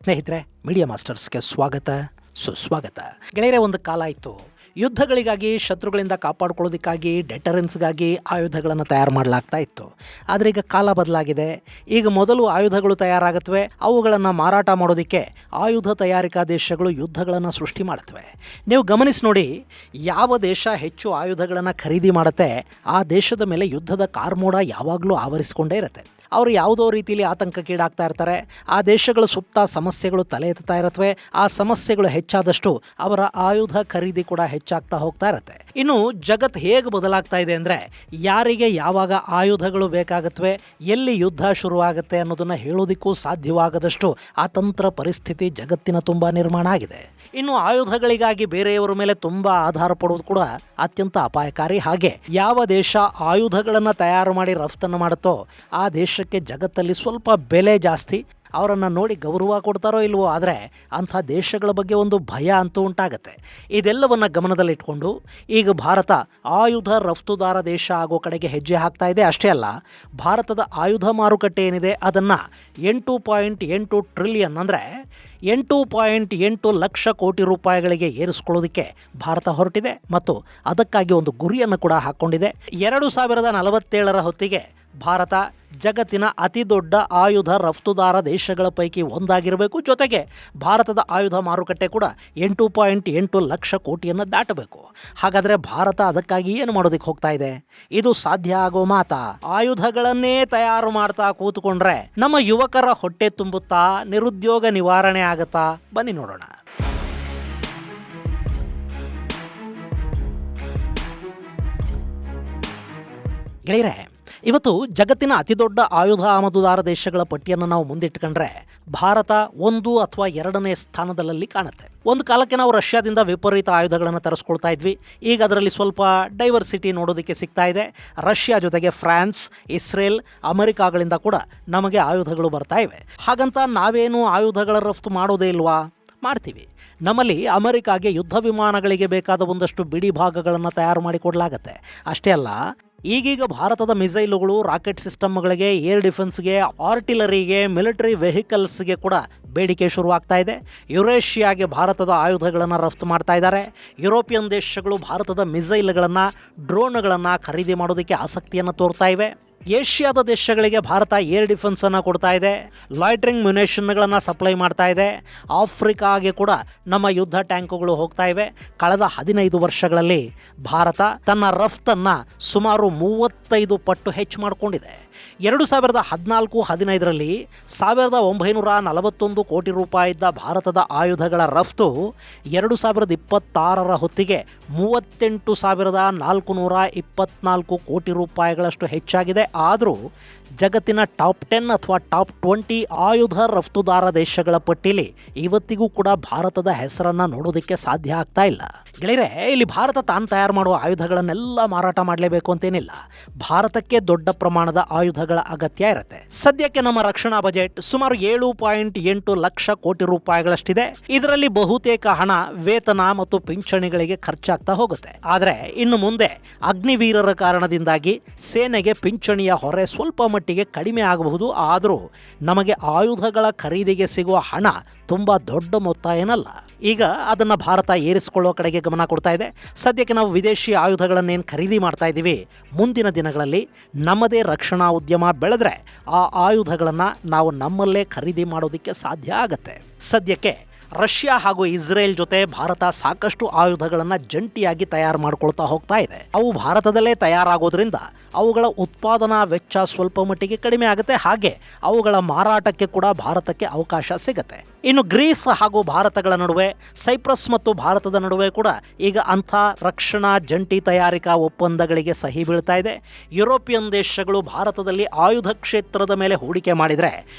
ಸ್ನೇಹಿತರೆ, ಮೀಡಿಯಾ ಮಾಸ್ಟರ್ಸ್ಗೆ ಸ್ವಾಗತ ಸುಸ್ವಾಗತ. ಗೆಳೆಯರೆ, ಒಂದು ಕಾಲ ಇತ್ತು, ಯುದ್ಧಗಳಿಗಾಗಿ, ಶತ್ರುಗಳಿಂದ ಕಾಪಾಡ್ಕೊಳ್ಳೋದಕ್ಕಾಗಿ, ಡೆಟರೆನ್ಸ್ಗಾಗಿ ಆಯುಧಗಳನ್ನು ತಯಾರು ಮಾಡಲಾಗ್ತಾ ಇತ್ತು. ಆದರೆ ಈಗ ಕಾಲ ಬದಲಾಗಿದೆ. ಈಗ ಮೊದಲು ಆಯುಧಗಳು ತಯಾರಾಗುತ್ತವೆ, ಅವುಗಳನ್ನು ಮಾರಾಟ ಮಾಡೋದಕ್ಕೆ ಆಯುಧ ತಯಾರಿಕಾ ದೇಶಗಳು ಯುದ್ಧಗಳನ್ನು ಸೃಷ್ಟಿ ಮಾಡುತ್ತವೆ. ನೀವು ಗಮನಿಸಿ ನೋಡಿ, ಯಾವ ದೇಶ ಹೆಚ್ಚು ಆಯುಧಗಳನ್ನು ಖರೀದಿ ಮಾಡುತ್ತೆ ಆ ದೇಶದ ಮೇಲೆ ಯುದ್ಧದ ಕಾರ್ಮೋಡ ಯಾವಾಗಲೂ ಆವರಿಸಿಕೊಂಡೇ ಇರುತ್ತೆ. ಅವರು ಯಾವುದೋ ರೀತಿಯಲ್ಲಿ ಆತಂಕಕ್ಕೀಡಾಗ್ತಾ ಇರ್ತಾರೆ. ಆ ದೇಶಗಳ ಸುತ್ತ ಸಮಸ್ಯೆಗಳು ತಲೆ ಎತ್ತಾ ಇರುತ್ತವೆ. ಆ ಸಮಸ್ಯೆಗಳು ಹೆಚ್ಚಾದಷ್ಟು ಅವರ ಆಯುಧ ಖರೀದಿ ಕೂಡ ಹೆಚ್ಚಾಗ್ತಾ ಹೋಗ್ತಾ ಇರುತ್ತೆ. ಇನ್ನು ಜಗತ್ತು ಹೇಗೆ ಬದಲಾಗ್ತಾ ಇದೆ ಅಂದರೆ, ಯಾರಿಗೆ ಯಾವಾಗ ಆಯುಧಗಳು ಬೇಕಾಗುತ್ತವೆ, ಎಲ್ಲಿ ಯುದ್ಧ ಶುರುವಾಗುತ್ತೆ ಅನ್ನೋದನ್ನು ಹೇಳೋದಕ್ಕೂ ಸಾಧ್ಯವಾಗದಷ್ಟು ಅತಂತ್ರ ಪರಿಸ್ಥಿತಿ ಜಗತ್ತಿನ ತುಂಬ ನಿರ್ಮಾಣ ಆಗಿದೆ. ಇನ್ನು ಆಯುಧಗಳಿಗಾಗಿ ಬೇರೆಯವರ ಮೇಲೆ ತುಂಬ ಆಧಾರ ಪಡುವುದು ಕೂಡ ಅತ್ಯಂತ ಅಪಾಯಕಾರಿ. ಹಾಗೆ ಯಾವ ದೇಶ ಆಯುಧಗಳನ್ನು ತಯಾರು ಮಾಡಿ ರಫ್ತನ್ನು ಮಾಡುತ್ತೋ ಆ ದೇಶಕ್ಕೆ ಜಗತ್ತಲ್ಲಿ ಸ್ವಲ್ಪ ಬೆಲೆ ಜಾಸ್ತಿ. ಅವರನ್ನು ನೋಡಿ ಗೌರವ ಕೊಡ್ತಾರೋ ಇಲ್ವೋ, ಆದರೆ ಅಂಥ ದೇಶಗಳ ಬಗ್ಗೆ ಒಂದು ಭಯ ಅಂತೂ ಉಂಟಾಗತ್ತೆ. ಇದೆಲ್ಲವನ್ನು ಗಮನದಲ್ಲಿಟ್ಕೊಂಡು ಈಗ ಭಾರತ ಆಯುಧ ರಫ್ತುದಾರ ದೇಶ ಆಗೋ ಕಡೆಗೆ ಹೆಜ್ಜೆ ಹಾಕ್ತಾ ಇದೆ. ಅಷ್ಟೇ ಅಲ್ಲ, ಭಾರತದ ಆಯುಧ ಮಾರುಕಟ್ಟೆ ಏನಿದೆ ಅದನ್ನು 8.8 ಟ್ರಿಲಿಯನ್ ಅಂದರೆ 8.8 ಲಕ್ಷ ಕೋಟಿ ರೂಪಾಯಿಗಳಿಗೆ ಏರಿಸ್ಕೊಳ್ಳೋದಕ್ಕೆ ಭಾರತ ಹೊರಟಿದೆ ಮತ್ತು ಅದಕ್ಕಾಗಿ ಒಂದು ಗುರಿಯನ್ನು ಕೂಡ ಹಾಕ್ಕೊಂಡಿದೆ. 2047 ಹೊತ್ತಿಗೆ ಭಾರತ ಜಗತ್ತಿನ ಅತಿ ದೊಡ್ಡ ಆಯುಧ ರಫ್ತುದಾರ ದೇಶಗಳ ಪೈಕಿ ಒಂದಾಗಿರಬೇಕು. ಜೊತೆಗೆ ಭಾರತದ ಆಯುಧ ಮಾರುಕಟ್ಟೆ ಕೂಡ 8.8 ಲಕ್ಷ ಕೋಟಿಯನ್ನು ದಾಟಬೇಕು. ಹಾಗಾದರೆ ಭಾರತ ಅದಕ್ಕಾಗಿ ಏನು ಮಾಡೋದಕ್ಕೆ ಹೋಗ್ತಾ ಇದೆ? ಇದು ಸಾಧ್ಯ ಆಗೋ ಮಾತಾ? ಆಯುಧಗಳನ್ನೇ ತಯಾರು ಮಾಡ್ತಾ ಕೂತ್ಕೊಂಡ್ರೆ ನಮ್ಮ ಯುವಕರ ಹೊಟ್ಟೆ ತುಂಬುತ್ತಾ? ನಿರುದ್ಯೋಗ ನಿವಾರಣೆ ಆಗತ್ತಾ? ಬನ್ನಿ ನೋಡೋಣ. ಗೆಳೆಯರೆ, ಇವತ್ತು ಜಗತ್ತಿನ ಅತಿದೊಡ್ಡ ಆಯುಧ ಆಮದುದಾರ ದೇಶಗಳ ಪಟ್ಟಿಯನ್ನು ನಾವು ಮುಂದಿಟ್ಕೊಂಡ್ರೆ ಭಾರತ 1 ಅಥವಾ 2ನೇ ಸ್ಥಾನದಲ್ಲಿ ಕಾಣುತ್ತೆ. ಒಂದು ಕಾಲಕ್ಕೆ ನಾವು ರಷ್ಯಾದಿಂದ ವಿಪರೀತ ಆಯುಧಗಳನ್ನು ತರಿಸ್ಕೊಳ್ತಾ ಇದ್ವಿ. ಈಗ ಅದರಲ್ಲಿ ಸ್ವಲ್ಪ ಡೈವರ್ಸಿಟಿ ನೋಡೋದಕ್ಕೆ ಸಿಗ್ತಾ ಇದೆ. ರಷ್ಯಾ ಜೊತೆಗೆ ಫ್ರಾನ್ಸ್, ಇಸ್ರೇಲ್, ಅಮೆರಿಕಾಗಳಿಂದ ಕೂಡ ನಮಗೆ ಆಯುಧಗಳು ಬರ್ತಾ ಇವೆ. ಹಾಗಂತ ನಾವೇನು ಆಯುಧಗಳ ರಫ್ತು ಮಾಡೋದೇ ಇಲ್ವಾ? ಮಾಡ್ತೀವಿ. ನಮ್ಮಲ್ಲಿ ಅಮೆರಿಕಾಗೆ ಯುದ್ಧ ವಿಮಾನಗಳಿಗೆ ಬೇಕಾದ ಒಂದಷ್ಟು ಬಿಡಿ ಭಾಗಗಳನ್ನು ತಯಾರು ಮಾಡಿಕೊಡ್ಲಾಗತ್ತೆ. ಅಷ್ಟೇ ಅಲ್ಲ, ಈಗೀಗ ಭಾರತದ ಮಿಸೈಲುಗಳು, ರಾಕೆಟ್ ಸಿಸ್ಟಮ್ಗಳಿಗೆ, ಏರ್ ಡಿಫೆನ್ಸ್ಗೆ, ಆರ್ಟಿಲರಿಗೆ, ಮಿಲಿಟರಿ ವೆಹಿಕಲ್ಸ್ಗೆ ಕೂಡ ಬೇಡಿಕೆ ಶುರುವಾಗ್ತಾ ಇದೆ. ಯುರೇಷಿಯಾಗೆ ಭಾರತದ ಆಯುಧಗಳನ್ನು ರಫ್ತು ಮಾಡ್ತಾ ಇದ್ದಾರೆ. ಯುರೋಪಿಯನ್ ದೇಶಗಳು ಭಾರತದ ಮಿಸೈಲ್ಗಳನ್ನು, ಡ್ರೋನ್ಗಳನ್ನು ಖರೀದಿ ಮಾಡೋದಕ್ಕೆ ಆಸಕ್ತಿಯನ್ನು ತೋರ್ತಾ ಇವೆ. ಏಷ್ಯಾದ ದೇಶಗಳಿಗೆ ಭಾರತ ಏರ್ ಡಿಫೆನ್ಸನ್ನು ಕೊಡ್ತಾ ಇದೆ, ಲಾಯ್ಟ್ರಿಂಗ್ ಮ್ಯುನೇಷನ್ಗಳನ್ನು ಸಪ್ಲೈ ಮಾಡ್ತಾ ಇದೆ. ಆಫ್ರಿಕಾಗೆ ಕೂಡ ನಮ್ಮ ಯುದ್ಧ ಟ್ಯಾಂಕುಗಳು ಹೋಗ್ತಾ ಇವೆ. ಕಳೆದ 15 ವರ್ಷಗಳಲ್ಲಿ ಭಾರತ ತನ್ನ ರಫ್ತನ್ನು ಸುಮಾರು 35 ಪಟ್ಟು ಹೆಚ್ಚು ಮಾಡಿಕೊಂಡಿದೆ. 2014-15ರಲ್ಲಿ 1941 ಕೋಟಿ ರೂಪಾಯಿ ಇದ್ದ ಭಾರತದ ಆಯುಧಗಳ ರಫ್ತು 2026 ಹೊತ್ತಿಗೆ 38,424 ಕೋಟಿ ರೂಪಾಯಿಗಳಷ್ಟು ಹೆಚ್ಚಾಗಿದೆ. ಆದರೂ ಜಗತ್ತಿನ ಟಾಪ್ 10 ಅಥವಾ ಟಾಪ್ 20 ಆಯುಧ ರಫ್ತುದಾರ ದೇಶಗಳ ಪಟ್ಟಿಯಲ್ಲಿ ಇವತ್ತಿಗೂ ಕೂಡ ಭಾರತದ ಹೆಸರನ್ನು ನೋಡೋದಕ್ಕೆ ಸಾಧ್ಯ ಆಗ್ತಾ ಇಲ್ಲ. ಗೆಳೆಯರೆ, ಇಲ್ಲಿ ಭಾರತ ತಾನು ತಯಾರು ಮಾಡುವ ಆಯುಧಗಳನ್ನೆಲ್ಲ ಮಾರಾಟ ಮಾಡಲೇಬೇಕು ಅಂತೇನಿಲ್ಲ. ಭಾರತಕ್ಕೆ ದೊಡ್ಡ ಪ್ರಮಾಣದ ಆಯುಧಗಳ ಅಗತ್ಯ ಇರುತ್ತೆ. ಸದ್ಯಕ್ಕೆ ನಮ್ಮ ರಕ್ಷಣಾ ಬಜೆಟ್ ಸುಮಾರು 7.8 ಲಕ್ಷ ಕೋಟಿ ರೂಪಾಯಿಗಳಷ್ಟಿದೆ. ಇದರಲ್ಲಿ ಬಹುತೇಕ ಹಣ ವೇತನ ಮತ್ತು ಪಿಂಚಣಿಗಳಿಗೆ ಖರ್ಚಾಗ್ತಾ ಹೋಗುತ್ತೆ. ಆದರೆ ಇನ್ನು ಮುಂದೆ ಅಗ್ನಿವೀರರ ಕಾರಣದಿಂದಾಗಿ ಸೇನೆಗೆ ಪಿಂಚಣಿಯ ಹೊರೆ ಸ್ವಲ್ಪ ಮಟ್ಟಿಗೆ ಕಡಿಮೆ ಆಗಬಹುದು. ಆದರೂ ನಮಗೆ ಆಯುಧಗಳ ಖರೀದಿಗೆ ಸಿಗುವ ಹಣ ತುಂಬ ದೊಡ್ಡ ಮೊತ್ತ ಏನಲ್ಲ. ಈಗ ಅದನ್ನು ಭಾರತ ಏರಿಸಿಕೊಳ್ಳೋ ಕಡೆಗೆ ಗಮನ ಕೊಡ್ತಾ ಇದೆ. ಸದ್ಯಕ್ಕೆ ನಾವು ವಿದೇಶಿ ಆಯುಧಗಳನ್ನೇನು ಖರೀದಿ ಮಾಡ್ತಾ ಇದ್ದೀವಿ, ಮುಂದಿನ ದಿನಗಳಲ್ಲಿ ನಮ್ಮದೇ ರಕ್ಷಣಾ ಉದ್ಯಮ ಬೆಳೆದ್ರೆ ಆ ಆಯುಧಗಳನ್ನು ನಾವು ನಮ್ಮಲ್ಲೇ ಖರೀದಿ ಮಾಡೋದಕ್ಕೆ ಸಾಧ್ಯ ಆಗತ್ತೆ. ಸದ್ಯಕ್ಕೆ ರಷ್ಯಾ ಹಾಗೂ ಇಸ್ರೇಲ್ ಜೊತೆ ಭಾರತ ಸಾಕಷ್ಟು ಆಯುಧಗಳನ್ನು ಜಂಟಿಯಾಗಿ ತಯಾರು ಮಾಡ್ಕೊಳ್ತಾ ಹೋಗ್ತಾ ಇದೆ. ಅವು ಭಾರತದಲ್ಲೇ ತಯಾರಾಗೋದ್ರಿಂದ ಅವುಗಳ ಉತ್ಪಾದನಾ ವೆಚ್ಚ ಸ್ವಲ್ಪ ಮಟ್ಟಿಗೆ ಕಡಿಮೆ ಆಗುತ್ತೆ. ಹಾಗೆ ಅವುಗಳ ಮಾರಾಟಕ್ಕೆ ಕೂಡ ಭಾರತಕ್ಕೆ ಅವಕಾಶ ಸಿಗುತ್ತೆ. ಇನ್ನು ಗ್ರೀಸ್ ಹಾಗೂ ಭಾರತಗಳ ನಡುವೆ, ಸೈಪ್ರಸ್ ಮತ್ತು ಭಾರತದ ನಡುವೆ ಕೂಡ ಈಗ ಅಂಥ ರಕ್ಷಣಾ ಜಂಟಿ ತಯಾರಿಕಾ ಒಪ್ಪಂದಗಳಿಗೆ ಸಹಿ ಬೀಳ್ತಾ ಇದೆ. ಯುರೋಪಿಯನ್ ದೇಶಗಳು ಭಾರತದಲ್ಲಿ ಆಯುಧ ಕ್ಷೇತ್ರದ ಮೇಲೆ ಹೂಡಿಕೆ ಮಾಡಿದರೆ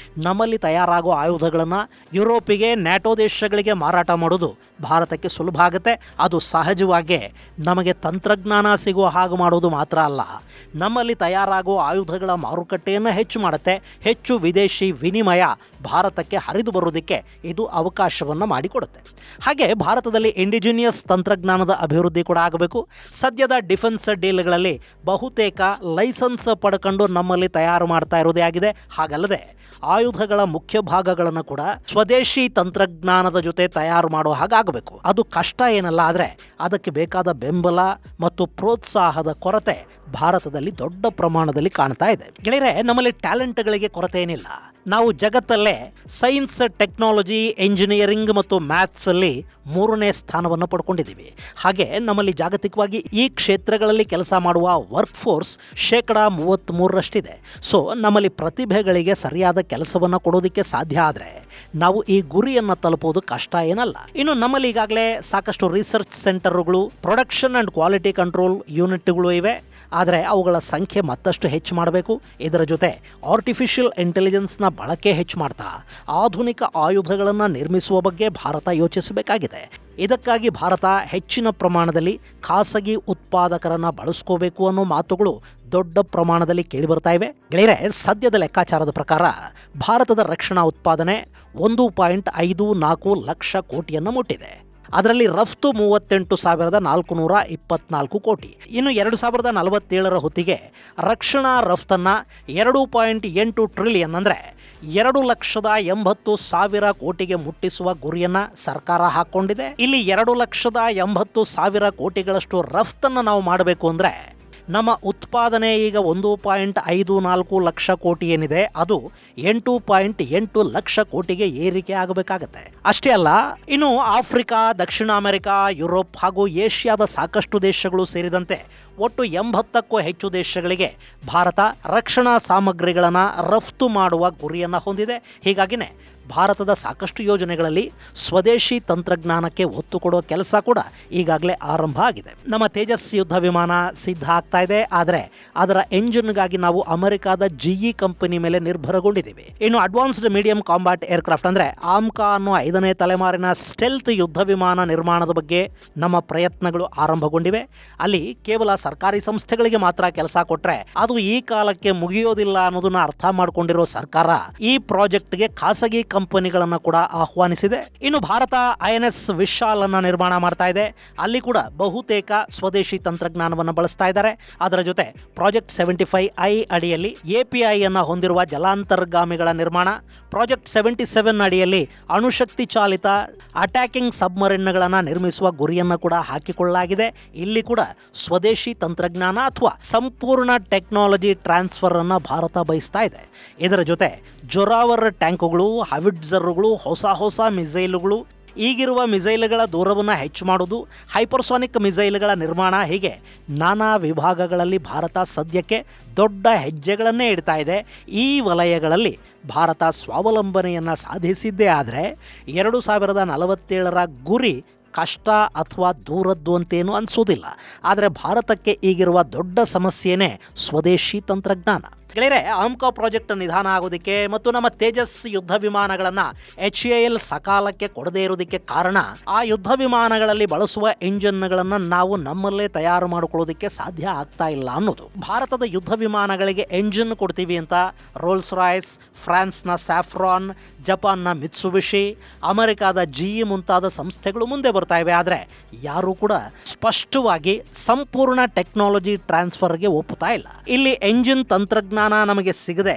ನಮ್ಮಲ್ಲಿ ತಯಾರಾಗೋ ಆಯುಧಗಳನ್ನು ಯುರೋಪಿಗೆ, ನ್ಯಾಟೋ ದೇಶಗಳಿಗೆ ಮಾರಾಟ ಮಾಡೋದು ಭಾರತಕ್ಕೆ ಸುಲಭ ಆಗುತ್ತೆ. ಅದು ಸಹಜವಾಗಿ ನಮಗೆ ತಂತ್ರಜ್ಞಾನ ಸಿಗುವ ಹಾಗೆ ಮಾಡೋದು ಮಾತ್ರ ಅಲ್ಲ, ನಮ್ಮಲ್ಲಿ ತಯಾರಾಗುವ ಆಯುಧಗಳ ಮಾರುಕಟ್ಟೆಯನ್ನು ಹೆಚ್ಚು ಮಾಡುತ್ತೆ. ಹೆಚ್ಚು ವಿದೇಶಿ ವಿನಿಮಯ ಭಾರತಕ್ಕೆ ಹರಿದು ಬರೋದಕ್ಕೆ ಇದು ಅವಕಾಶವನ್ನು ಮಾಡಿಕೊಡುತ್ತೆ. ಹಾಗೆ ಭಾರತದಲ್ಲಿ ಇಂಡಿಜಿನಿಯಸ್ ತಂತ್ರಜ್ಞಾನದ ಅಭಿವೃದ್ಧಿ ಕೂಡ ಆಗಬೇಕು. ಸದ್ಯದ ಡಿಫೆನ್ಸ್ ಡೀಲ್ಗಳಲ್ಲಿ ಬಹುತೇಕ ಲೈಸೆನ್ಸ್ ಪಡ್ಕೊಂಡು ನಮ್ಮಲ್ಲಿ ತಯಾರು ಮಾಡ್ತಾ ಇರೋದೇ ಆಗಿದೆ. ಹಾಗಲ್ಲದೆ ಆಯುಧಗಳ ಮುಖ್ಯ ಭಾಗಗಳನ್ನು ಕೂಡ ಸ್ವದೇಶಿ ತಂತ್ರಜ್ಞಾನದ ಜೊತೆ ತಯಾರು ಮಾಡೋ ಹಾಗಾಗಬೇಕು. ಅದು ಕಷ್ಟ ಏನಲ್ಲ, ಆದರೆ ಅದಕ್ಕೆ ಬೇಕಾದ ಬೆಂಬಲ ಮತ್ತು ಪ್ರೋತ್ಸಾಹದ ಕೊರತೆ ಭಾರತದಲ್ಲಿ ದೊಡ್ಡ ಪ್ರಮಾಣದಲ್ಲಿ ಕಾಣ್ತಾ ಇದೆ. ಗೆಳೆಯರೆ, ನಮ್ಮಲ್ಲಿ ಟ್ಯಾಲೆಂಟ್ಗಳಿಗೆ ಕೊರತೆ ಏನಿಲ್ಲ. ನಾವು ಜಗತ್ತಲ್ಲೇ ಸೈನ್ಸ್, ಟೆಕ್ನಾಲಜಿ, ಎಂಜಿನಿಯರಿಂಗ್ ಮತ್ತು ಮ್ಯಾಥ್ಸ್ ಅಲ್ಲಿ 3ನೇ ಸ್ಥಾನವನ್ನು ಪಡ್ಕೊಂಡಿದ್ದೀವಿ. ಹಾಗೆ ನಮ್ಮಲ್ಲಿ ಜಾಗತಿಕವಾಗಿ ಈ ಕ್ಷೇತ್ರಗಳಲ್ಲಿ ಕೆಲಸ ಮಾಡುವ ವರ್ಕ್ ಫೋರ್ಸ್ 33%. ಸೊ ನಮ್ಮಲ್ಲಿ ಪ್ರತಿಭೆಗಳಿಗೆ ಸರಿಯಾದ ಕೆಲಸವನ್ನು ಕೊಡೋದಕ್ಕೆ ಸಾಧ್ಯ ಆದರೆ ನಾವು ಈ ಗುರಿಯನ್ನು ತಲುಪೋದು ಕಷ್ಟ ಏನಲ್ಲ. ಇನ್ನು ನಮ್ಮಲ್ಲಿ ಈಗಾಗಲೇ ಸಾಕಷ್ಟು ರಿಸರ್ಚ್ ಸೆಂಟರ್ಗಳು, ಪ್ರೊಡಕ್ಷನ್ ಆ್ಯಂಡ್ ಕ್ವಾಲಿಟಿ ಕಂಟ್ರೋಲ್ ಯೂನಿಟ್ಗಳು ಇವೆ. ಆದರೆ ಅವುಗಳ ಸಂಖ್ಯೆ ಮತ್ತಷ್ಟು ಹೆಚ್ಚು ಮಾಡಬೇಕು. ಇದರ ಜೊತೆ ಆರ್ಟಿಫಿಷಿಯಲ್ ಇಂಟೆಲಿಜೆನ್ಸ್ನ ಬಳಕೆ ಹೆಚ್ಚು ಮಾಡ್ತಾ ಆಧುನಿಕ ಆಯುಧಗಳನ್ನು ನಿರ್ಮಿಸುವ ಬಗ್ಗೆ ಭಾರತ ಯೋಚಿಸಬೇಕಾಗಿದೆ. ಇದಕ್ಕಾಗಿ ಭಾರತ ಹೆಚ್ಚಿನ ಪ್ರಮಾಣದಲ್ಲಿ ಖಾಸಗಿ ಉತ್ಪಾದಕರನ್ನು ಬಳಸ್ಕೋಬೇಕು ಅನ್ನೋ ಮಾತುಗಳು ದೊಡ್ಡ ಪ್ರಮಾಣದಲ್ಲಿ ಕೇಳಿಬರ್ತಾ ಇವೆ. ಗೆಳೆಯರೆ, ಸದ್ಯದ ಲೆಕ್ಕಾಚಾರದ ಪ್ರಕಾರ ಭಾರತದ ರಕ್ಷಣಾ ಉತ್ಪಾದನೆ 1.54 ಲಕ್ಷ ಕೋಟಿಯನ್ನು ಮುಟ್ಟಿದೆ. ಅದರಲ್ಲಿ ರಫ್ತು 38,424 ಕೋಟಿ. ಇನ್ನು 2047 ಹೊತ್ತಿಗೆ ರಕ್ಷಣಾ ರಫ್ತನ್ನು 2.8 ಟ್ರಿಲಿಯನ್ ಅಂದರೆ 2,80,000 ಕೋಟಿಗೆ ಮುಟ್ಟಿಸುವ ಗುರಿಯನ್ನು ಸರ್ಕಾರ ಹಾಕ್ಕೊಂಡಿದೆ. ಇಲ್ಲಿ 2,80,000 ಕೋಟಿಗಳಷ್ಟು ರಫ್ತನ್ನು ನಾವು ಮಾಡಬೇಕು ಅಂದರೆ ನಮ್ಮ ಉತ್ಪಾದನೆ ಈಗ 1.54 ಲಕ್ಷ ಕೋಟಿ ಏನಿದೆ ಅದು 8.8 ಲಕ್ಷ ಕೋಟಿಗೆ ಏರಿಕೆ ಆಗಬೇಕಾಗತ್ತೆ. ಅಷ್ಟೇ ಅಲ್ಲ, ಇನ್ನು ಆಫ್ರಿಕಾ, ದಕ್ಷಿಣ ಅಮೆರಿಕ, ಯುರೋಪ್ ಹಾಗೂ ಏಷ್ಯಾದ ಸಾಕಷ್ಟು ದೇಶಗಳು ಸೇರಿದಂತೆ ಒಟ್ಟು 80ಕ್ಕೂ ಹೆಚ್ಚು ದೇಶಗಳಿಗೆ ಭಾರತ ರಕ್ಷಣಾ ಸಾಮಗ್ರಿಗಳನ್ನು ರಫ್ತು ಮಾಡುವ ಗುರಿಯನ್ನು ಹೊಂದಿದೆ. ಹೀಗಾಗಿನೇ ಭಾರತದ ಸಾಕಷ್ಟು ಯೋಜನೆಗಳಲ್ಲಿ ಸ್ವದೇಶಿ ತಂತ್ರಜ್ಞಾನಕ್ಕೆ ಒತ್ತು ಕೊಡುವ ಕೆಲಸ ಕೂಡ ಈಗಾಗಲೇ ಆರಂಭ ಆಗಿದೆ. ನಮ್ಮ ತೇಜಸ್ ಯುದ್ಧ ವಿಮಾನ ಸಿದ್ಧ ಆಗ್ತಾ ಇದೆ. ಆದರೆ ಅದರ ಎಂಜಿನ್ಗಾಗಿ ನಾವು ಅಮೆರಿಕಾದ GE ಕಂಪನಿ ಮೇಲೆ ನಿರ್ಭರಗೊಂಡಿದ್ದೀವಿ. ಇನ್ನು ಅಡ್ವಾನ್ಸ್ಡ್ ಮೀಡಿಯಂ ಕಾಂಬ್ಯಾಟ್ ಏರ್ಕ್ರಾಫ್ಟ್ ಅಂದರೆ ಆಮ್ಕಾ ಅನ್ನೋ 5ನೇ ತಲೆಮಾರಿನ ಸ್ಟೆಲ್ತ್ ಯುದ್ಧ ವಿಮಾನ ನಿರ್ಮಾಣದ ಬಗ್ಗೆ ನಮ್ಮ ಪ್ರಯತ್ನಗಳು ಆರಂಭಗೊಂಡಿವೆ. ಅಲ್ಲಿ ಕೇವಲ ಸರ್ಕಾರಿ ಸಂಸ್ಥೆಗಳಿಗೆ ಮಾತ್ರ ಕೆಲಸ ಕೊಟ್ಟರೆ ಅದು ಈ ಕಾಲಕ್ಕೆ ಮುಗಿಯೋದಿಲ್ಲ ಅನ್ನೋದನ್ನ ಅರ್ಥ ಮಾಡಿಕೊಂಡಿರೋ ಸರ್ಕಾರ ಈ ಪ್ರಾಜೆಕ್ಟ್ಗೆ ಖಾಸಗಿ ಕಂಪನಿಗಳನ್ನು ಕೂಡ ಆಹ್ವಾನಿಸಿದೆ. ಇನ್ನು ಭಾರತ INS ವಿಶಾಲ್ ಅನ್ನು ನಿರ್ಮಾಣ ಮಾಡ್ತಾ ಇದೆ. ಅಲ್ಲಿ ಕೂಡ ಬಹುತೇಕ ಸ್ವದೇಶಿ ತಂತ್ರಜ್ಞಾನವನ್ನು ಬಳಸ್ತಾ ಇದ್ದಾರೆ. ಅದರ ಜೊತೆ ಪ್ರಾಜೆಕ್ಟ್ 75I ಅಡಿಯಲ್ಲಿ API ಅನ್ನು ಹೊಂದಿರುವ ಜಲಾಂತರ್ಗಾಮಿಗಳ ನಿರ್ಮಾಣ, ಪ್ರಾಜೆಕ್ಟ್ 77 ಅಡಿಯಲ್ಲಿ ಅಣುಶಕ್ತಿ ಚಾಲಿತ ಅಟ್ಯಾಕಿಂಗ್ ಸಬ್ಮರಿನ್ಗಳನ್ನು ನಿರ್ಮಿಸುವ ಗುರಿಯನ್ನು ಕೂಡ ಹಾಕಿಕೊಳ್ಳಲಾಗಿದೆ. ಇಲ್ಲಿ ಕೂಡ ಸ್ವದೇಶಿ ತಂತ್ರಜ್ಞಾನ ಅಥವಾ ಸಂಪೂರ್ಣ ಟೆಕ್ನಾಲಜಿ ಟ್ರಾನ್ಸ್ಫರ್ ಅನ್ನು ಭಾರತ ಬಯಸ್ತಾ ಇದೆ. ಇದರ ಜೊತೆ ಜೊರಾವರ್ ಟ್ಯಾಂಕುಗಳು, ಹಾವಿಟ್ಜರ್ಗಳು, ಹೊಸ ಮಿಸೈಲುಗಳು, ಈಗಿರುವ ಮಿಸೈಲ್ಗಳ ದೂರವನ್ನು ಹೆಚ್ಚು ಮಾಡೋದು, ಹೈಪರ್ಸಾನಿಕ್ ಮಿಸೈಲ್ಗಳ ನಿರ್ಮಾಣ, ಹೀಗೆ ನಾನಾ ವಿಭಾಗಗಳಲ್ಲಿ ಭಾರತ ಸದ್ಯಕ್ಕೆ ದೊಡ್ಡ ಹೆಜ್ಜೆಗಳನ್ನೇ ಇಡ್ತಾ ಇದೆ. ಈ ವಲಯಗಳಲ್ಲಿ ಭಾರತ ಸ್ವಾವಲಂಬನೆಯನ್ನು ಸಾಧಿಸಿದ್ದೇ ಆದರೆ 2047 ಗುರಿ ಕಷ್ಟ ಅಥವಾ ದೂರದ್ದು ಅಂತೇನು ಅನಿಸೋದಿಲ್ಲ. ಆದರೆ ಭಾರತಕ್ಕೆ ಈಗಿರುವ ದೊಡ್ಡ ಸಮಸ್ಯೆನೇ ಸ್ವದೇಶಿ ತಂತ್ರಜ್ಞಾನ. ಗೆಳೆಯರೆ, ಆಮ್ಕಾ ಪ್ರಾಜೆಕ್ಟ್ ನಿಧಾನ ಆಗೋದಕ್ಕೆ ಮತ್ತು ನಮ್ಮ ತೇಜಸ್ ಯುದ್ಧ ವಿಮಾನಗಳನ್ನು HAL ಸಕಾಲಕ್ಕೆ ಕೊಡದೇ ಇರೋದಕ್ಕೆ ಕಾರಣ ಆ ಯುದ್ಧ ವಿಮಾನಗಳಲ್ಲಿ ಬಳಸುವ ಇಂಜಿನ್ಗಳನ್ನು ನಾವು ನಮ್ಮಲ್ಲೇ ತಯಾರು ಮಾಡಿಕೊಳ್ಳೋದಕ್ಕೆ ಸಾಧ್ಯ ಆಗ್ತಾ ಇಲ್ಲ ಅನ್ನೋದು. ಭಾರತದ ಯುದ್ಧ ವಿಮಾನಗಳಿಗೆ ಎಂಜಿನ್ ಕೊಡ್ತೀವಿ ಅಂತ ರೋಲ್ಸ್ ರಾಯ್ಸ್, ಫ್ರಾನ್ಸ್ನ ಸ್ಯಾಫ್ರಾನ್, ಜಪಾನ್ನ ಮಿತ್ಸುಬಿಷಿ, ಅಮೆರಿಕಾದ GE ಮುಂತಾದ ಸಂಸ್ಥೆಗಳು ಮುಂದೆ ಬರ್ತಾ ಇವೆ. ಆದರೆ ಯಾರೂ ಕೂಡ ಸ್ಪಷ್ಟವಾಗಿ ಸಂಪೂರ್ಣ ಟೆಕ್ನಾಲಜಿ ಟ್ರಾನ್ಸ್ಫರ್ಗೆ ಒಪ್ಪುತ್ತಾ ಇಲ್ಲ. ಇಲ್ಲಿ ಎಂಜಿನ್ ತಂತ್ರಜ್ಞಾನ ನಮಗೆ ಸಿಗದೆ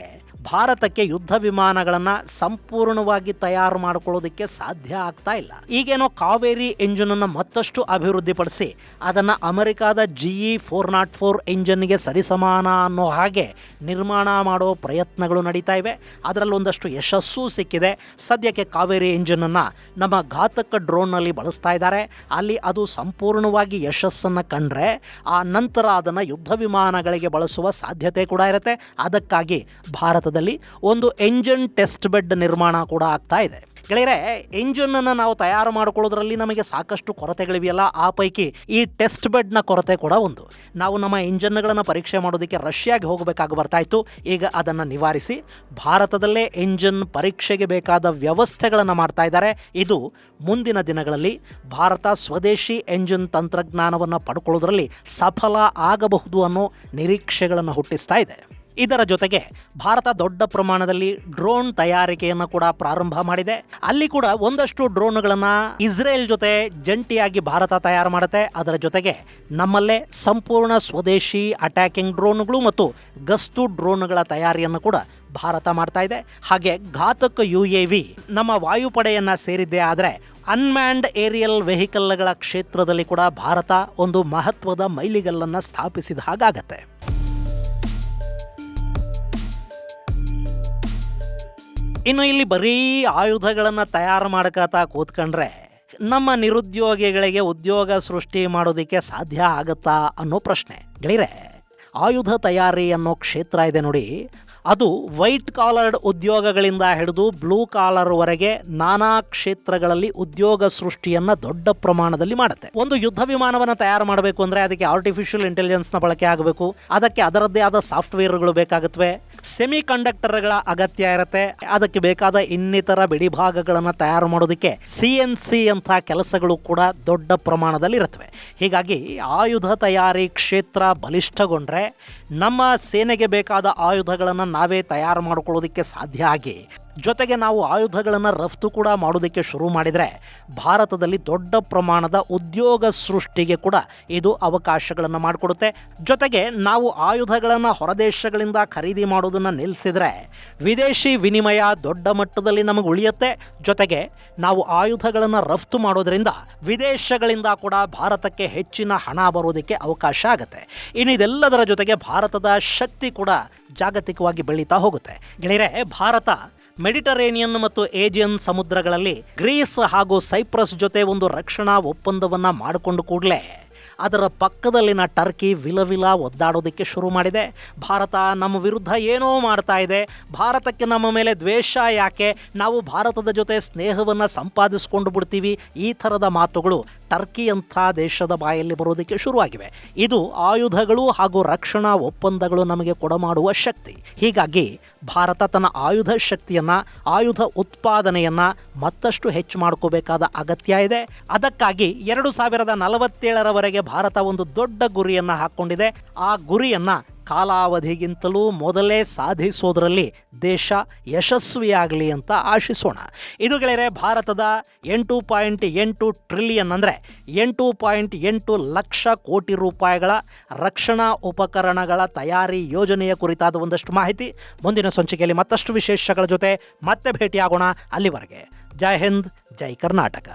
ಭಾರತಕ್ಕೆ ಯುದ್ಧ ವಿಮಾನಗಳನ್ನು ಸಂಪೂರ್ಣವಾಗಿ ತಯಾರು ಮಾಡಿಕೊಳ್ಳೋದಕ್ಕೆ ಸಾಧ್ಯ ಆಗ್ತಾ ಇಲ್ಲ. ಈಗೇನೋ ಕಾವೇರಿ ಎಂಜಿನ್ ಅನ್ನು ಮತ್ತಷ್ಟು ಅಭಿವೃದ್ಧಿಪಡಿಸಿ ಅದನ್ನು ಅಮೆರಿಕಾದ GE 404 ಎಂಜಿನ್ಗೆ ಸರಿಸಮಾನ ಅನ್ನೋ ಹಾಗೆ ನಿರ್ಮಾಣ ಮಾಡೋ ಪ್ರಯತ್ನಗಳು ನಡೀತಾ ಇವೆ. ಅದರಲ್ಲಿ ಒಂದಷ್ಟು ಯಶಸ್ಸು ಸಿಕ್ಕಿದೆ. ಸದ್ಯಕ್ಕೆ ಕಾವೇರಿ ಎಂಜಿನನ್ನು ನಮ್ಮ ಘಾತಕ ಡ್ರೋನ್ನಲ್ಲಿ ಬಳಸ್ತಾ ಇದ್ದಾರೆ. ಅಲ್ಲಿ ಅದು ಸಂಪೂರ್ಣವಾಗಿ ಯಶಸ್ಸನ್ನು ಕಂಡ್ರೆ ಆ ನಂತರ ಅದನ್ನು ಯುದ್ಧ ವಿಮಾನಗಳಿಗೆ ಬಳಸುವ ಸಾಧ್ಯತೆ ಕೂಡ ಇರುತ್ತೆ. ಅದಕ್ಕಾಗಿ ಭಾರತದ ಒಂದು ಎಂಜಿನ್ ಟೆಸ್ಟ್ ಬೆಡ್ ನಿರ್ಮಾಣ ಕೂಡ ಆಗ್ತಾ ಇದೆ. ಗೆಳೆಯರೆ, ಎಂಜಿನ್ ಅನ್ನು ನಾವು ತಯಾರು ಮಾಡಿಕೊಳ್ಳೋದ್ರಲ್ಲಿ ನಮಗೆ ಸಾಕಷ್ಟು ಕೊರತೆಗಳಿವೆಯಲ್ಲ, ಆ ಪೈಕಿ ಈ ಟೆಸ್ಟ್ ಬೆಡ್ನ ಕೊರತೆ ಕೂಡ ಒಂದು. ನಾವು ನಮ್ಮ ಇಂಜಿನ್ಗಳನ್ನು ಪರೀಕ್ಷೆ ಮಾಡೋದಕ್ಕೆ ರಷ್ಯಾಗೆ ಹೋಗಬೇಕಾಗಿ ಬರ್ತಾ ಇತ್ತು. ಈಗ ಅದನ್ನು ನಿವಾರಿಸಿ ಭಾರತದಲ್ಲೇ ಎಂಜಿನ್ ಪರೀಕ್ಷೆಗೆ ಬೇಕಾದ ವ್ಯವಸ್ಥೆಗಳನ್ನು ಮಾಡ್ತಾ ಇದ್ದಾರೆ. ಇದು ಮುಂದಿನ ದಿನಗಳಲ್ಲಿ ಭಾರತ ಸ್ವದೇಶಿ ಎಂಜಿನ್ ತಂತ್ರಜ್ಞಾನವನ್ನು ಪಡ್ಕೊಳ್ಳೋದ್ರಲ್ಲಿ ಸಫಲ ಆಗಬಹುದು ಅನ್ನೋ ನಿರೀಕ್ಷೆಗಳನ್ನು ಹುಟ್ಟಿಸ್ತಾ ಇದೆ. ಇದರ ಜೊತೆಗೆ ಭಾರತ ದೊಡ್ಡ ಪ್ರಮಾಣದಲ್ಲಿ ಡ್ರೋನ್ ತಯಾರಿಕೆಯನ್ನು ಕೂಡ ಪ್ರಾರಂಭ ಮಾಡಿದೆ. ಅಲ್ಲಿ ಕೂಡ ಒಂದಷ್ಟು ಡ್ರೋನ್ಗಳನ್ನು ಇಸ್ರೇಲ್ ಜೊತೆ ಜಂಟಿಯಾಗಿ ಭಾರತ ತಯಾರು ಮಾಡುತ್ತೆ. ಅದರ ಜೊತೆಗೆ ನಮ್ಮಲ್ಲೇ ಸಂಪೂರ್ಣ ಸ್ವದೇಶಿ ಅಟ್ಯಾಕಿಂಗ್ ಡ್ರೋನ್ಗಳು ಮತ್ತು ಗಸ್ತು ಡ್ರೋನ್ಗಳ ತಯಾರಿಯನ್ನು ಕೂಡ ಭಾರತ ಮಾಡ್ತಾ ಇದೆ. ಹಾಗೆ ಘಾತಕ UAV ನಮ್ಮ ವಾಯುಪಡೆಯನ್ನ ಸೇರಿದ್ದೇ ಆದರೆ ಅನ್ಮ್ಯಾನ್ಡ್ ಏರಿಯಲ್ ವೆಹಿಕಲ್ಗಳ ಕ್ಷೇತ್ರದಲ್ಲಿ ಕೂಡ ಭಾರತ ಒಂದು ಮಹತ್ವದ ಮೈಲಿಗಲ್ಲನ್ನು ಸ್ಥಾಪಿಸಿದ ಹಾಗಾಗತ್ತೆ. ಇನ್ನು ಇಲ್ಲಿ ಬರೀ ಆಯುಧಗಳನ್ನು ತಯಾರು ಮಾಡ್ಕೋತಾ ಕೂತ್ಕೊಂಡ್ರೆ ನಮ್ಮ ನಿರುದ್ಯೋಗಿಗಳಿಗೆ ಉದ್ಯೋಗ ಸೃಷ್ಟಿ ಮಾಡೋದಕ್ಕೆ ಸಾಧ್ಯ ಆಗುತ್ತಾ ಅನ್ನೋ ಪ್ರಶ್ನೆ. ಗೆಳೆಯರೆ, ಆಯುಧ ತಯಾರಿ ಅನ್ನೋ ಕ್ಷೇತ್ರ ಇದೆ ನೋಡಿ, ಅದು ವೈಟ್ ಕಾಲರ್ಡ್ ಉದ್ಯೋಗಗಳಿಂದ ಹಿಡಿದು ಬ್ಲೂ ಕಾಲರ್ವರೆಗೆ ನಾನಾ ಕ್ಷೇತ್ರಗಳಲ್ಲಿ ಉದ್ಯೋಗ ಸೃಷ್ಟಿಯನ್ನು ದೊಡ್ಡ ಪ್ರಮಾಣದಲ್ಲಿ ಮಾಡುತ್ತೆ. ಒಂದು ಯುದ್ಧ ವಿಮಾನವನ್ನು ತಯಾರು ಮಾಡಬೇಕು ಅಂದರೆ ಅದಕ್ಕೆ ಆರ್ಟಿಫಿಷಿಯಲ್ ಇಂಟೆಲಿಜೆನ್ಸ್ನ ಬಳಕೆ ಆಗಬೇಕು. ಅದಕ್ಕೆ ಅದರದ್ದೇ ಆದ ಸಾಫ್ಟ್ವೇರ್ಗಳು ಬೇಕಾಗುತ್ತವೆ. ಸೆಮಿ ಕಂಡಕ್ಟರ್ಗಳ ಅಗತ್ಯ ಇರುತ್ತೆ. ಅದಕ್ಕೆ ಬೇಕಾದ ಇನ್ನಿತರ ಬಿಡಿಭಾಗಗಳನ್ನು ತಯಾರು ಮಾಡೋದಕ್ಕೆ CNC ಅಂತ ಕೆಲಸಗಳು ಕೂಡ ದೊಡ್ಡ ಪ್ರಮಾಣದಲ್ಲಿ ಇರುತ್ತವೆ. ಹೀಗಾಗಿ ಆಯುಧ ತಯಾರಿ ಕ್ಷೇತ್ರ ಬಲಿಷ್ಠಗೊಂಡ್ರೆ ನಮ್ಮ ಸೇನೆಗೆ ಬೇಕಾದ ಆಯುಧಗಳನ್ನು ನಾವೇ ತಯಾರು ಮಾಡಿಕೊಳ್ಳೋದಕ್ಕೆ ಸಾಧ್ಯ ಆಗಿ ಜೊತೆಗೆ ನಾವು ಆಯುಧಗಳನ್ನು ರಫ್ತು ಕೂಡ ಮಾಡೋದಕ್ಕೆ ಶುರು ಮಾಡಿದರೆ ಭಾರತದಲ್ಲಿ ದೊಡ್ಡ ಪ್ರಮಾಣದ ಉದ್ಯೋಗ ಸೃಷ್ಟಿಗೆ ಕೂಡ ಇದು ಅವಕಾಶಗಳನ್ನು ಮಾಡಿಕೊಡುತ್ತೆ. ಜೊತೆಗೆ ನಾವು ಆಯುಧಗಳನ್ನು ಹೊರದೇಶಗಳಿಂದ ಖರೀದಿ ಮಾಡೋದನ್ನು ನಿಲ್ಲಿಸಿದರೆ ವಿದೇಶಿ ವಿನಿಮಯ ದೊಡ್ಡ ಮಟ್ಟದಲ್ಲಿ ನಮಗೆ ಉಳಿಯುತ್ತೆ. ಜೊತೆಗೆ ನಾವು ಆಯುಧಗಳನ್ನು ರಫ್ತು ಮಾಡೋದರಿಂದ ವಿದೇಶಗಳಿಂದ ಕೂಡ ಭಾರತಕ್ಕೆ ಹೆಚ್ಚಿನ ಹಣ ಬರೋದಕ್ಕೆ ಅವಕಾಶ ಆಗುತ್ತೆ. ಇನ್ನು ಇದೆಲ್ಲದರ ಜೊತೆಗೆ ಭಾರತದ ಶಕ್ತಿ ಕೂಡ ಜಾಗತಿಕವಾಗಿ ಬೆಳೀತಾ ಹೋಗುತ್ತೆ. ಗೆಳೆಯರೆ, ಭಾರತ ಮೆಡಿಟರೇನಿಯನ್ ಮತ್ತು ಏಜಿಯನ್ ಸಮುದ್ರಗಳಲ್ಲಿ ಗ್ರೀಸ್ ಹಾಗೂ ಸೈಪ್ರಸ್ ಜೊತೆ ಒಂದು ರಕ್ಷಣಾ ಒಪ್ಪಂದವನ್ನು ಮಾಡಿಕೊಂಡು ಕೂಡಲೇ ಅದರ ಪಕ್ಕದಲ್ಲಿನ ಟರ್ಕಿ ವಿಲವಿಲ ಒದ್ದಾಡೋದಕ್ಕೆ ಶುರು ಮಾಡಿದೆ. ಭಾರತ ನಮ್ಮ ವಿರುದ್ಧ ಏನೋ ಮಾಡ್ತಾ ಇದೆ, ಭಾರತಕ್ಕೆ ನಮ್ಮ ಮೇಲೆ ದ್ವೇಷ ಯಾಕೆ, ನಾವು ಭಾರತದ ಜೊತೆ ಸ್ನೇಹವನ್ನು ಸಂಪಾದಿಸ್ಕೊಂಡು ಬಿಡ್ತೀವಿ, ಈ ಥರದ ಮಾತುಗಳು ಟರ್ಕಿ ಅಂಥ ದೇಶದ ಬಾಯಲ್ಲಿ ಬರೋದಕ್ಕೆ ಶುರುವಾಗಿವೆ. ಇದು ಆಯುಧಗಳು ಹಾಗೂ ರಕ್ಷಣಾ ಒಪ್ಪಂದಗಳು ನಮಗೆ ಕೊಡಮಾಡುವ ಶಕ್ತಿ. ಹೀಗಾಗಿ ಭಾರತ ತನ್ನ ಆಯುಧ ಶಕ್ತಿಯನ್ನು, ಆಯುಧ ಉತ್ಪಾದನೆಯನ್ನು ಮತ್ತಷ್ಟು ಹೆಚ್ಚು ಮಾಡ್ಕೋಬೇಕಾದ ಅಗತ್ಯ ಇದೆ. ಅದಕ್ಕಾಗಿ 2047ರವರೆಗೆ ಭಾರತ ಒಂದು ದೊಡ್ಡ ಗುರಿಯನ್ನು ಹಾಕ್ಕೊಂಡಿದೆ. ಆ ಗುರಿಯನ್ನು ಕಾಲಾವಧಿಗಿಂತಲೂ ಮೊದಲೇ ಸಾಧಿಸೋದರಲ್ಲಿ ದೇಶ ಯಶಸ್ವಿಯಾಗಲಿ ಅಂತ ಆಶಿಸೋಣ. ಇದು ಗೆಳೆಯರೆ, ಭಾರತದ 8.8 ಟ್ರಿಲಿಯನ್ ಅಂದರೆ 8.8 ಲಕ್ಷ ಕೋಟಿ ರೂಪಾಯಿಗಳ ರಕ್ಷಣಾ ಉಪಕರಣಗಳ ತಯಾರಿ ಯೋಜನೆಯ ಕುರಿತಾದ ಒಂದಷ್ಟು ಮಾಹಿತಿ. ಮುಂದಿನ ಸಂಚಿಕೆಯಲ್ಲಿ ಮತ್ತಷ್ಟು ವಿಶೇಷಗಳ ಜೊತೆ ಮತ್ತೆ ಭೇಟಿಯಾಗೋಣ. ಅಲ್ಲಿವರೆಗೆ ಜೈ ಹಿಂದ್, ಜೈ ಕರ್ನಾಟಕ.